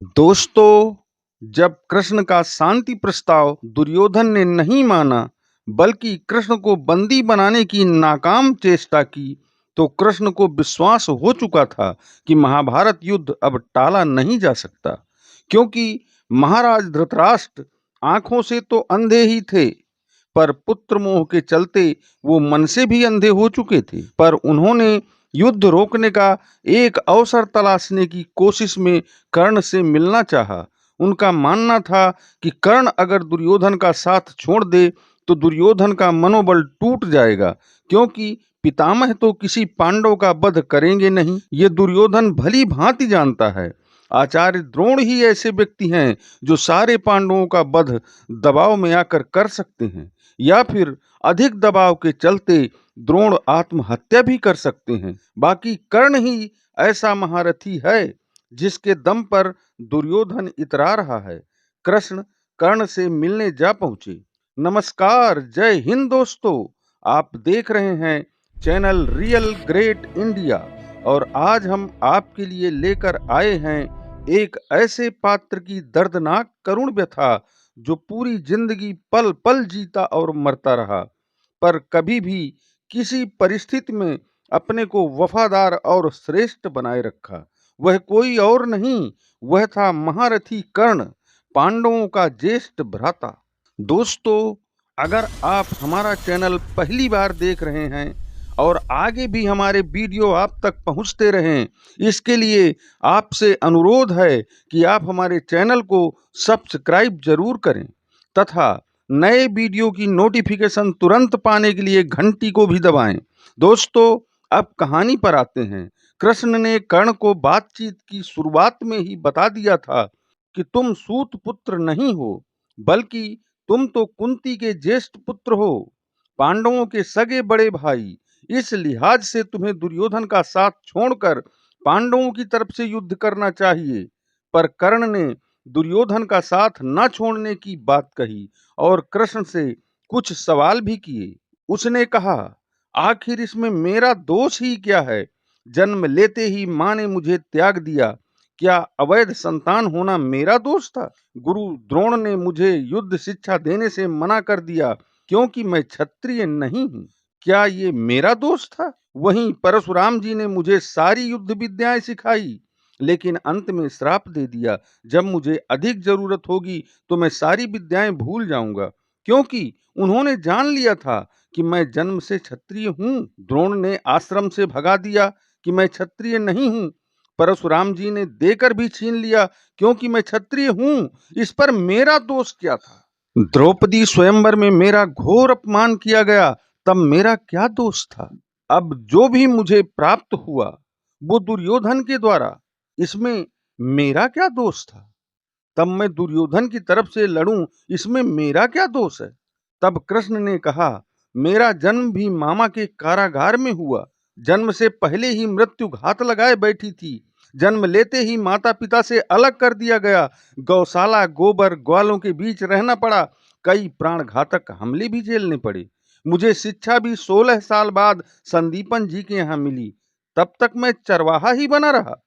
दोस्तों, जब कृष्ण का शांति प्रस्ताव दुर्योधन ने नहीं माना, बल्कि कृष्ण को बंदी बनाने की नाकाम चेष्टा की, तो कृष्ण को विश्वास हो चुका था कि महाभारत युद्ध अब टाला नहीं जा सकता, क्योंकि महाराज धृतराष्ट्र आंखों से तो अंधे ही थे, पर पुत्र मोह के चलते वो मन से भी अंधे हो चुके थे। पर उन्होंने युद्ध रोकने का एक अवसर तलाशने की कोशिश में कर्ण से मिलना चाहा। उनका मानना था कि कर्ण अगर दुर्योधन का साथ छोड़ दे तो दुर्योधन का मनोबल टूट जाएगा, क्योंकि पितामह तो किसी पांडव का वध करेंगे नहीं, ये दुर्योधन भली भांति जानता है। आचार्य द्रोण ही ऐसे व्यक्ति हैं जो सारे पांडवों का वध दबाव में आकर कर सकते हैं, या फिर अधिक दबाव के चलते द्रोण आत्महत्या भी कर सकते हैं। बाकी कर्ण ही ऐसा महारथी है जिसके दम पर दुर्योधन इतरा रहा है। कृष्ण कर्ण से मिलने जा पहुंचे। नमस्कार, जय हिंद दोस्तों। आप देख रहे हैं चैनल रियल ग्रेट इंडिया, और आज हम आपके लिए लेकर आए हैं एक ऐसे पात्र की दर्दनाक करुण व्यथा जो पूरी जिंदगी पल पल जीता और मरता रहा, पर कभी भी किसी परिस्थिति में अपने को वफादार और श्रेष्ठ बनाए रखा। वह कोई और नहीं, वह था महारथी कर्ण, पांडवों का ज्येष्ठ भ्राता। दोस्तों, अगर आप हमारा चैनल पहली बार देख रहे हैं और आगे भी हमारे वीडियो आप तक पहुंचते रहें, इसके लिए आपसे अनुरोध है कि आप हमारे चैनल को सब्सक्राइब जरूर करें तथा नए वीडियो की नोटिफिकेशन तुरंत पाने के लिए घंटी को भी दबाएं। दोस्तों, अब कहानी पर आते हैं। कृष्ण ने कर्ण को बातचीत की शुरुआत में ही बता दिया था कि तुम सूत पुत्र नहीं हो, बल्कि तुम तो कुंती के ज्येष्ठ पुत्र हो, पांडवों के सगे बड़े भाई। इस लिहाज से तुम्हें दुर्योधन का साथ छोड़कर पांडवों की तरफ से युद्ध करना चाहिए। पर कर्ण ने दुर्योधन का साथ न छोड़ने की बात कही और कृष्ण से कुछ सवाल भी किए। उसने कहा, आखिर इसमें मेरा दोष ही क्या है? जन्म लेते ही माँ ने मुझे त्याग दिया, क्या अवैध संतान होना मेरा दोष था? गुरु द्रोण ने मुझे युद्ध शिक्षा देने से मना कर दिया क्योंकि मैं क्षत्रिय नहीं हूँ, क्या ये मेरा दोष था? वहीं परशुराम जी ने मुझे सारी युद्ध विद्याएं सिखाई, लेकिन अंत में श्राप दे दिया, जब मुझे अधिक जरूरत होगी तो मैं सारी विद्याएं भूल जाऊंगा, क्योंकि उन्होंने जान लिया था कि मैं जन्म से क्षत्रिय हूँ। द्रोण ने आश्रम से भगा दिया कि मैं क्षत्रिय नहीं हूँ, परशुराम जी ने देकर भी छीन लिया क्योंकि मैं क्षत्रिय हूँ। इस पर मेरा दोष क्या था? द्रौपदी स्वयंवर में मेरा घोर अपमान किया गया, तब मेरा क्या दोष था? अब जो भी मुझे प्राप्त हुआ वो दुर्योधन के द्वारा, इसमें मेरा क्या दोष था? तब मैं दुर्योधन की तरफ से लड़ूं, इसमें मेरा क्या दोष है? तब कृष्ण ने कहा, मेरा जन्म भी मामा के कारागार में हुआ। जन्म से पहले ही मृत्यु घात लगाए बैठी थी। जन्म लेते ही माता पिता से अलग कर दिया गया। गौशाला, गोबर, ग्वालों के बीच रहना पड़ा। कई प्राण घातक हमले भी झेलने पड़े। मुझे शिक्षा भी 16 साल बाद संदीपन जी के यहाँ मिली। तब तक मैं चरवाहा ही बना रहा।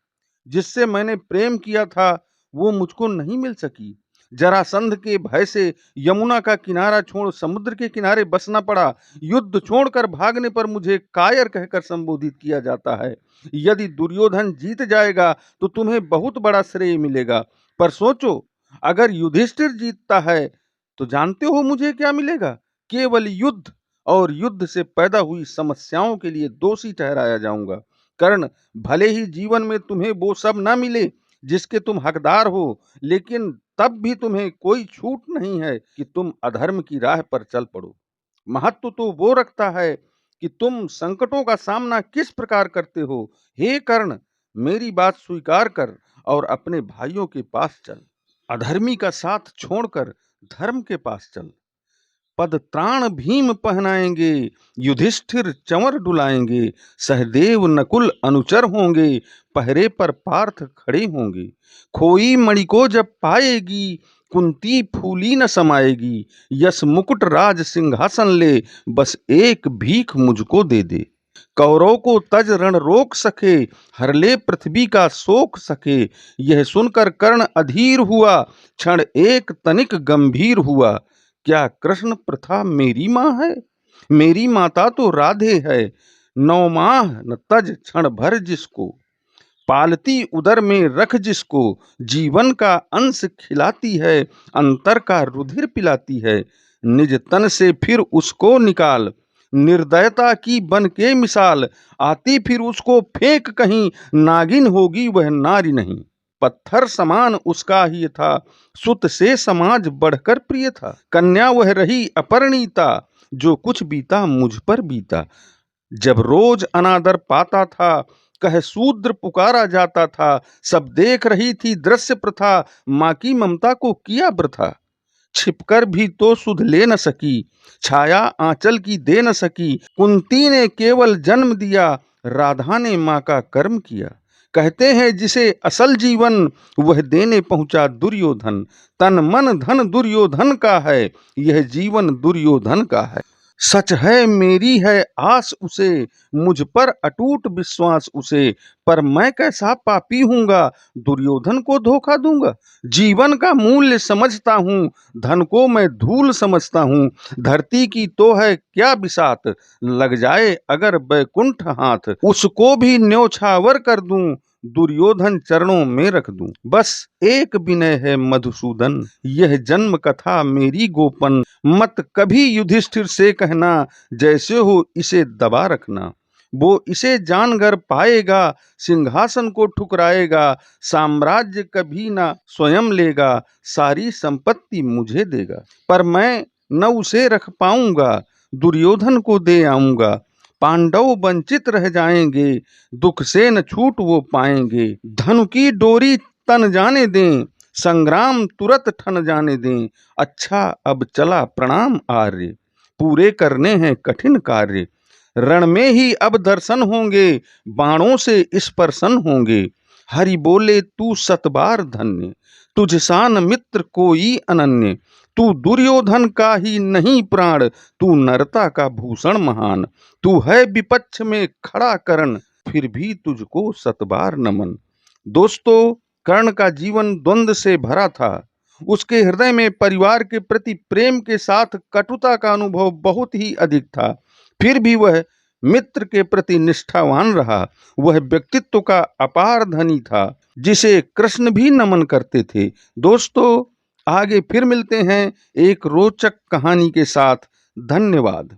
जिससे मैंने प्रेम किया था वो मुझको नहीं मिल सकी। जरासंध के भय से यमुना का किनारा छोड़ समुद्र के किनारे बसना पड़ा। युद्ध छोड़कर भागने पर मुझे कायर कहकर संबोधित किया जाता है। यदि दुर्योधन जीत जाएगा तो तुम्हें बहुत बड़ा श्रेय मिलेगा, पर सोचो, अगर युधिष्ठिर जीतता है तो जानते हो मुझे क्या मिलेगा? केवल युद्ध, और युद्ध से पैदा हुई समस्याओं के लिए दोषी ठहराया जाऊंगा। कर्ण, भले ही जीवन में तुम्हें वो सब ना मिले जिसके तुम हकदार हो, लेकिन तब भी तुम्हें कोई छूट नहीं है कि तुम अधर्म की राह पर चल पड़ो। महत्व तो वो रखता है कि तुम संकटों का सामना किस प्रकार करते हो। हे कर्ण, मेरी बात स्वीकार कर और अपने भाइयों के पास चल। अधर्मी का साथ छोड़कर धर्म के पास चल। पद त्राण भीम पहनाएंगे, युधिष्ठिर चंवर डुलाएंगे, सहदेव नकुल अनुचर होंगे, पहरे पर पार्थ खड़े होंगे। खोई मणि को जब पाएगी, कुंती फूली न समाएगी। यस मुकुट राज सिंहासन ले, बस एक भीख मुझको दे दे। कौरव को तज रण रोक सके, हर ले पृथ्वी का शोक सके। यह सुनकर कर्ण अधीर हुआ, क्षण एक तनिक गंभीर हुआ। क्या कृष्ण प्रथा मेरी माँ है? मेरी माता तो राधे है। 9 माह न तज क्षण भर जिसको, पालती उदर में रख जिसको। जीवन का अंश खिलाती है, अंतर का रुधिर पिलाती है। निज तन से फिर उसको निकाल, निर्दयता की बन के मिसाल। आती फिर उसको फेंक कहीं, नागिन होगी वह नारी नहीं। पत्थर समान उसका ही था, सुत से समाज बढ़कर प्रिय था। कन्या वह रही अपरिणीता, जो कुछ बीता मुझ पर बीता। जब रोज अनादर पाता था, कह शूद्र पुकारा जाता था। सब देख रही थी दृश्य प्रथा, माँ की ममता को किया वृथा। छिपकर भी तो सुध ले न सकी, छाया आंचल की दे न सकी। कुंती ने केवल जन्म दिया, राधा ने माँ का कर्म किया। कहते हैं जिसे असल जीवन, वह देने पहुंचा दुर्योधन। तन मन धन दुर्योधन का है, यह जीवन दुर्योधन का है। सच है मेरी है आस उसे, मुझ पर अटूट विश्वास उसे। पर मैं कैसा पापी हूँगा, दुर्योधन को धोखा दूंगा। जीवन का मूल्य समझता हूँ, धन को मैं धूल समझता हूँ। धरती की तो है क्या बिसात, लग जाए अगर बैकुंठ हाथ। उसको भी न्योछावर कर दूं, दुर्योधन चरणों में रख दूं। बस एक विनय है मधुसूदन, यह जन्म कथा मेरी गोपन। मत कभी युधिष्ठिर से कहना, जैसे हो इसे दबा रखना। वो इसे जानकर पाएगा, सिंहासन को ठुकराएगा। साम्राज्य कभी ना स्वयं लेगा, सारी संपत्ति मुझे देगा। पर मैं न उसे रख पाऊंगा, दुर्योधन को दे आऊंगा। पांडव वंचित रह जाएंगे, दुख से न छूट वो पाएंगे। धनु की डोरी तन जाने दें, संग्राम तुरत ठन जाने दें। अच्छा अब चला प्रणाम आर्य, पूरे करने हैं कठिन कार्य। रण में ही अब दर्शन होंगे, बाणों से स्पर्शन होंगे। हरि बोले तू सतबार धन्य, तुझ सान मित्र कोई अनन्य। तू दुर्योधन का ही नहीं प्राण, तू नरता का भूषण महान। तू है विपक्ष में खड़ा करण, फिर भी तुझको सतबार नमन। दोस्तों, कर्ण का जीवन द्वंद्व से भरा था। उसके हृदय में परिवार के प्रति प्रेम के साथ कटुता का अनुभव बहुत ही अधिक था। फिर भी वह मित्र के प्रति निष्ठावान रहा। वह व्यक्तित्व का अपार धनी था, जिसे कृष्ण भी नमन करते थे। दोस्तों, आगे फिर मिलते हैं एक रोचक कहानी के साथ। धन्यवाद।